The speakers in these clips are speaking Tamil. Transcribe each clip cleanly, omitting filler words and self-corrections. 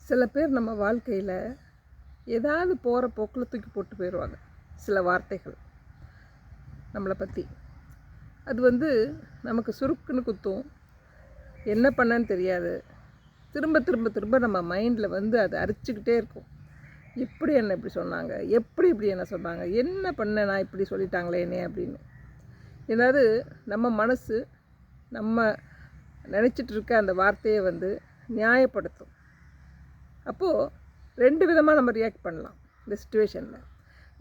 சில பேர் நம்ம வாழ்க்கையில் ஏதாவது போகிற போக்கில் தூக்கி போட்டு போயிடுவாங்க. சில வார்த்தைகள் நம்மளை பற்றி அது நமக்கு சுருக்குன்னு குத்தும். என்ன பண்ணன்னு தெரியாது. திரும்ப திரும்ப திரும்ப நம்ம மைண்டில் அதை அரிச்சுக்கிட்டே இருக்கும். எப்படி என்ன இப்படி சொன்னாங்க, இப்படி என்ன சொன்னாங்க, என்ன பண்ண நான் இப்படி சொல்லிட்டாங்களே என்னே அப்படின்னு. ஏதாவது நம்ம மனசு நம்ம நினச்சிட்டு இருக்க அந்த வார்த்தையை நியாயப்படுத்தும். அப்போது 2 விதமாக நம்ம ரியாக்ட் பண்ணலாம் இந்த சிச்சுவேஷனில்.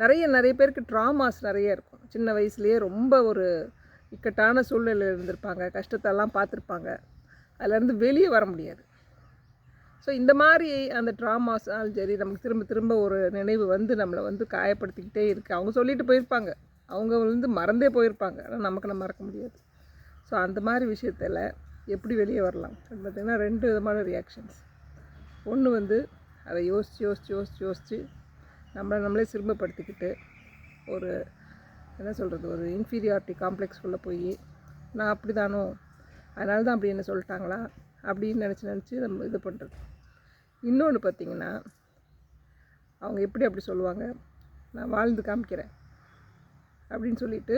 நிறைய பேருக்கு ட்ராமாஸ் நிறைய இருக்கும். சின்ன வயசுலேயே ரொம்ப ஒரு இக்கட்டான சூழ்நிலையில் இருந்திருப்பாங்க, கஷ்டத்தெல்லாம் பார்த்துருப்பாங்க. அதிலேருந்து வெளியே வர முடியாது. ஸோ இந்த மாதிரி அந்த ட்ராமாஸாலும் சரி, நமக்கு திரும்ப திரும்ப ஒரு நினைவு நம்மளை காயப்படுத்திக்கிட்டே இருக்குது. அவங்க சொல்லிட்டு போயிருப்பாங்க, அவங்க மறந்தே போயிருப்பாங்க, ஆனால் நமக்கு மறக்க முடியாது. ஸோ அந்த மாதிரி விஷயத்தில் எப்படி வெளியே வரலாம் பார்த்திங்கன்னா 2 விதமான ரியாக்ஷன்ஸ். ஒன்று அதை யோசித்து நம்மளே சிறுமப்படுத்திக்கிட்டு ஒரு என்ன சொல்கிறது, ஒரு இன்ஃபீரியாரிட்டி காம்ப்ளெக்ஸ்குள்ளே போய் நான் அப்படி தானோ, அதனால தான் அப்படி என்ன சொல்லிட்டாங்களா அப்படின்னு நினச்சி நம்ம இது பண்ணுறது. இன்னொன்று பார்த்திங்கன்னா, அவங்க அப்படி சொல்லுவாங்க, நான் வாழ்ந்து காமிக்கிறேன் அப்படின்னு சொல்லிட்டு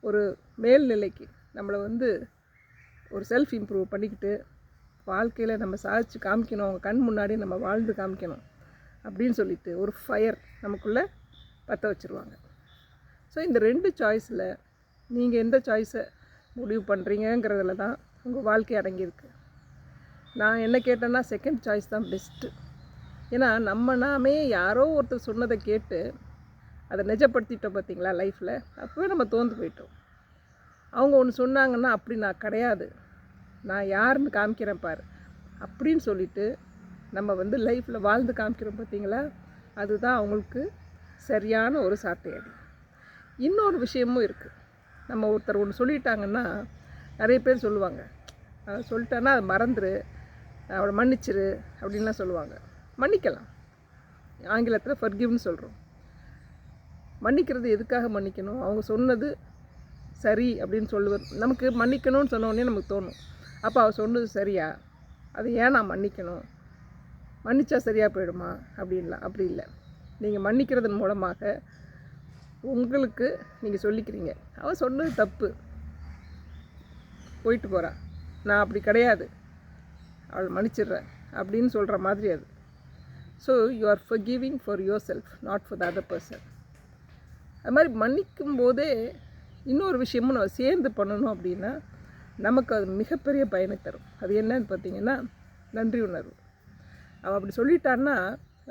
ஒரு மேல்நிலைக்கு நம்மளை ஒரு செல்ஃப் இம்ப்ரூவ் பண்ணிக்கிட்டு வாழ்க்கையில் நம்ம சாதிச்சு காமிக்கணும், அவங்க கண் முன்னாடி நம்ம வாழ்ந்து காமிக்கணும் அப்படின்னு சொல்லிட்டு ஒரு ஃபயர் நமக்குள்ளே பற்ற வச்சுருவாங்க. ஸோ இந்த 2 சாய்ஸில் நீங்கள் எந்த சாய்ஸை முடிவு பண்ணுறீங்கிறதுல தான் உங்கள் வாழ்க்கை அடங்கியிருக்கு. நான் என்ன கேட்டேன்னா செகண்ட் சாய்ஸ் தான் பெஸ்ட்டு. ஏன்னா நாமே யாரோ ஒருத்தர் சொன்னதை கேட்டு அதை நிஜப்படுத்திட்டோம் பார்த்திங்களா லைஃப்பில். அப்போவே நம்ம தோந்து போயிட்டோம். அவங்க ஒன்று சொன்னாங்கன்னா அப்படி நான் கிடையாது, நான் யாருன்னு காமிக்கிறேன் பாரு அப்படின்னு சொல்லிவிட்டு நம்ம லைஃப்பில் வாழ்ந்து காமிக்கிறோம் பார்த்திங்களா, அதுதான் அவங்களுக்கு சரியான ஒரு சாட்டையடி. இன்னொரு விஷயமும் இருக்குது. நம்ம ஒருத்தர் ஒன்று சொல்லிட்டாங்கன்னா நிறைய பேர் சொல்லுவாங்க, சொல்லிட்டான்னா அதை மறந்துடு, அவளை மன்னிச்சிரு அப்படின்லாம் சொல்லுவாங்க. மன்னிக்கலாம், ஆங்கிலத்தில் ஃபர்கிவ்னு சொல்கிறோம். மன்னிக்கிறது எதுக்காக மன்னிக்கணும்? அவங்க சொன்னது சரி அப்படின்னு சொல்லுவது. நமக்கு மன்னிக்கணும்னு சொன்னோடனே நமக்கு தோணும், அப்போ அவள் சொன்னது சரியா, அது ஏன் நான் மன்னிக்கணும், மன்னிச்சா சரியாக போயிடுமா அப்படின்லாம். அப்படி இல்லை. நீங்கள் மன்னிக்கிறதன் மூலமாக உங்களுக்கு நீங்கள் சொல்லிக்கிறீங்க, அவள் சொன்னது தப்பு, போயிட்டு போகிறா, நான் அப்படி கிடையாது, அவள் மன்னிச்சிடுறேன் அப்படின்னு சொல்கிற மாதிரி அது. So you are forgiving for your self, not for the other person. அது மாதிரி மன்னிக்கும் போதே இன்னொரு விஷயமும் நம்ம சேர்ந்து பண்ணணும் அப்படின்னா நமக்கு அது மிகப்பெரிய பயனை தரும். அது என்னன்னு பார்த்திங்கன்னா நன்றி உணர்வு. அவள் அப்படி சொல்லிட்டான்னா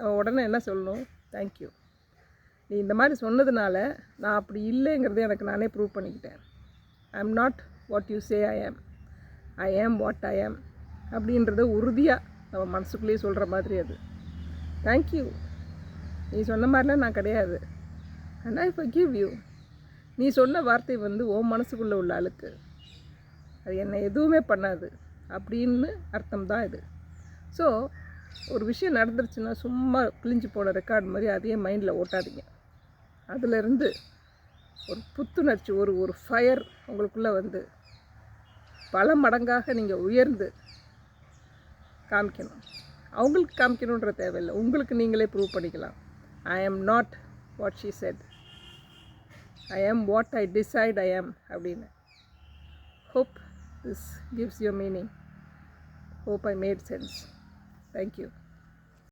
அவள் உடனே என்ன சொல்லணும், தேங்க்யூ, நீ இந்த மாதிரி சொன்னதுனால நான் அப்படி இல்லைங்கிறது எனக்கு நானே ப்ரூவ் பண்ணிக்கிட்டேன். I am not what you say I am what ஐ ஆம் அப்படின்றத உறுதியாக நம்ம மனசுக்குள்ளேயே சொல்கிற மாதிரி அது. தேங்க்யூ, நீ சொன்ன மாதிரிலாம் நான் கிடையாது, அண்ட் ஐ ஃபர்கிவ் யூ. நீ சொன்ன வார்த்தை உன் மனசுக்குள்ளே உள்ள ஆளுக்கு, அது என்னை எதுவுமே பண்ணாது அப்படின்னு அர்த்தம் தான் இது. ஸோ ஒரு விஷயம் நடந்துருச்சுன்னா சும்மா கிழிஞ்சு போன ரெக்கார்டு மாதிரி அதையே மைண்டில் ஓட்டாதீங்க. அதிலிருந்து ஒரு புத்துணர்ச்சி, ஒரு ஃபயர் உங்களுக்குள்ளே பல மடங்காக நீங்கள் உயர்ந்து காமிக்கணும். அவங்களுக்கு காமிக்கணுன்ற தேவையில்லை, உங்களுக்கு நீங்களே ப்ரூவ் பண்ணிக்கலாம். I am not what she said, I am what I decide ஐ ஆம் அப்படின்னு. Hope this gives you meaning. Hope I made sense. Thank you.